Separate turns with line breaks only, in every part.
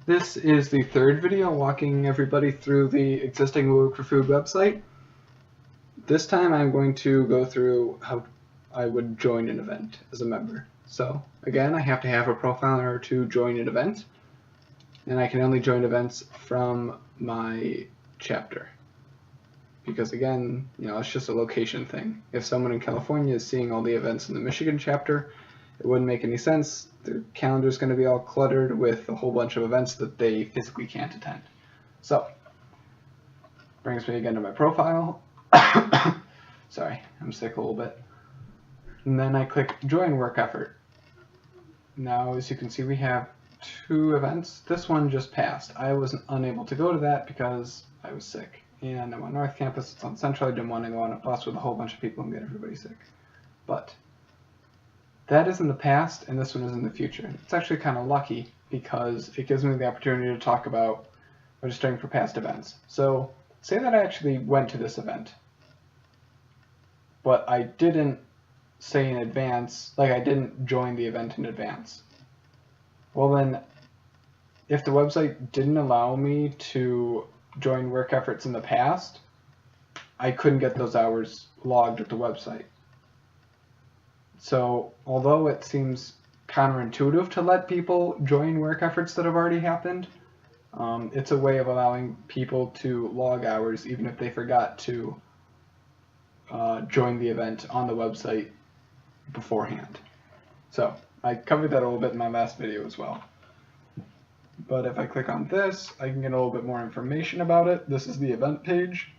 This is the third video walking everybody through the existing Work for Food website. This time I'm going to go through how I would join an event as a member. So again, I have to have a profile in order to join an event, and I can only join events from my chapter. Because again, it's just a location thing. If someone in California is seeing all the events in the Michigan chapter, it wouldn't make any sense. Their calendar's going to be all cluttered with a whole bunch of events that they physically can't attend. So, brings me again to my profile. Sorry, I'm sick a little bit. And then I click Join Work Effort. Now, as you can see, we have 2 events. This one just passed. I was unable to go to that because I was sick. And I'm on North Campus, it's on Central. I didn't want to go on a bus with a whole bunch of people and get everybody sick. But that is in the past, and this one is in the future. It's actually kind of lucky because it gives me the opportunity to talk about registering for past events. So, say that I actually went to this event, but I didn't say in advance, like I didn't join the event in advance. Well then, if the website didn't allow me to join work efforts in the past, I couldn't get those hours logged at the website. So, although it seems counterintuitive to let people join work efforts that have already happened, it's a way of allowing people to log hours even if they forgot to join the event on the website beforehand. So, I covered that a little bit in my last video as well. But if I click on this, I can get a little bit more information about it. This is the event page.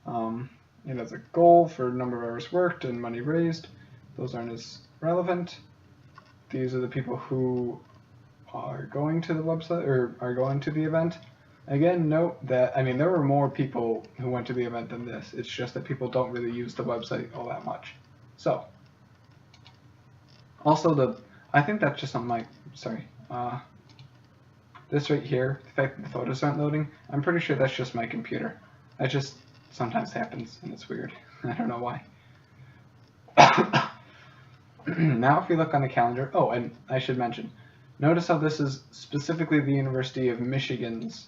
It has a goal for number of hours worked and money raised. Those aren't as relevant. These are the people who are going to the website or are going to the event. Again, note that, there were more people who went to the event than this. It's just that people don't really use the website all that much. So, also I think that's just on my, this right here, the fact that the photos aren't loading, I'm pretty sure that's just my computer. That just sometimes happens, and it's weird. I don't know why. Now if we look on the calendar, oh, and I should mention, notice how this is specifically the University of Michigan's,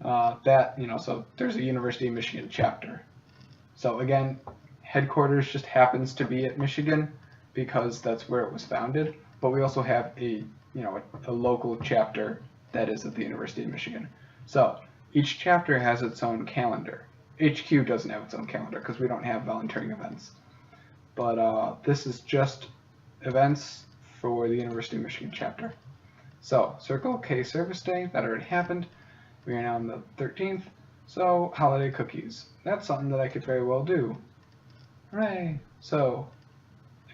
so there's a University of Michigan chapter. So again, headquarters just happens to be at Michigan because that's where it was founded, but we also have a local chapter that is at the University of Michigan. So each chapter has its own calendar. HQ doesn't have its own calendar because we don't have volunteering events. But this is just events for the University of Michigan chapter. So, Circle K Service Day, that already happened. We are now on the 13th. So, holiday cookies. That's something that I could very well do. Hooray! So,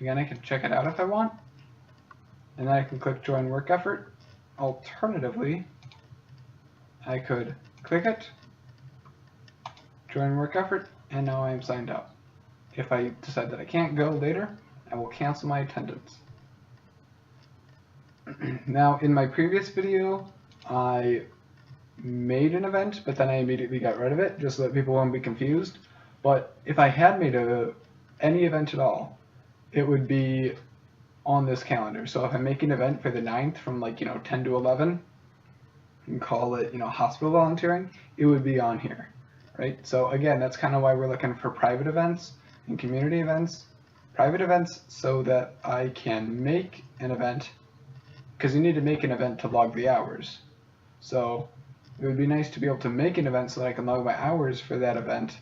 again, I can check it out if I want. And then I can click Join Work Effort. Alternatively, I could click it, Join Work Effort, and now I am signed up. If I decide that I can't go later, I will cancel my attendance. Now, in my previous video, I made an event, but then I immediately got rid of it, just so that people won't be confused. But if I had made any event at all, it would be on this calendar. So if I make an event for the 9th from 10 to 11, and call it, hospital volunteering, it would be on here, right? So again, that's kind of why we're looking for private events and community events. Private events so that I can make an event, because you need to make an event to log the hours. So it would be nice to be able to make an event so that I can log my hours for that event,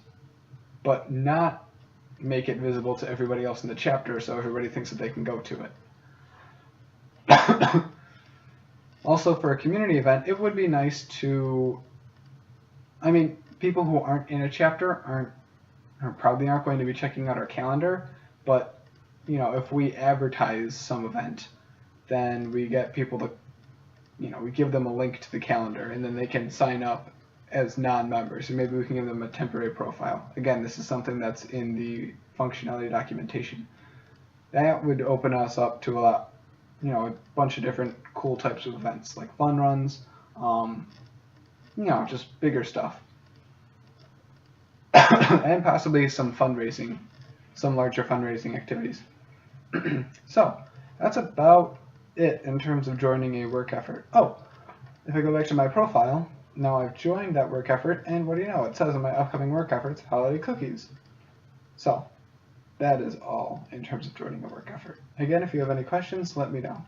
but not make it visible to everybody else in the chapter so everybody thinks that they can go to it. Also, for a community event, it would be nice to, people who aren't in a chapter probably aren't going to be checking out our calendar, but if we advertise some event, then we get people to, we give them a link to the calendar, and then they can sign up as non-members, and maybe we can give them a temporary profile. Again, this is something that's in the functionality documentation. That would open us up to a bunch of different cool types of events, like fun runs, just bigger stuff. And possibly some larger fundraising activities. So, that's about it in terms of joining a work effort. Oh, if I go back to my profile, now I've joined that work effort, and what do you know? It says in my upcoming work efforts, holiday cookies. So that is all in terms of joining a work effort. Again, if you have any questions, let me know.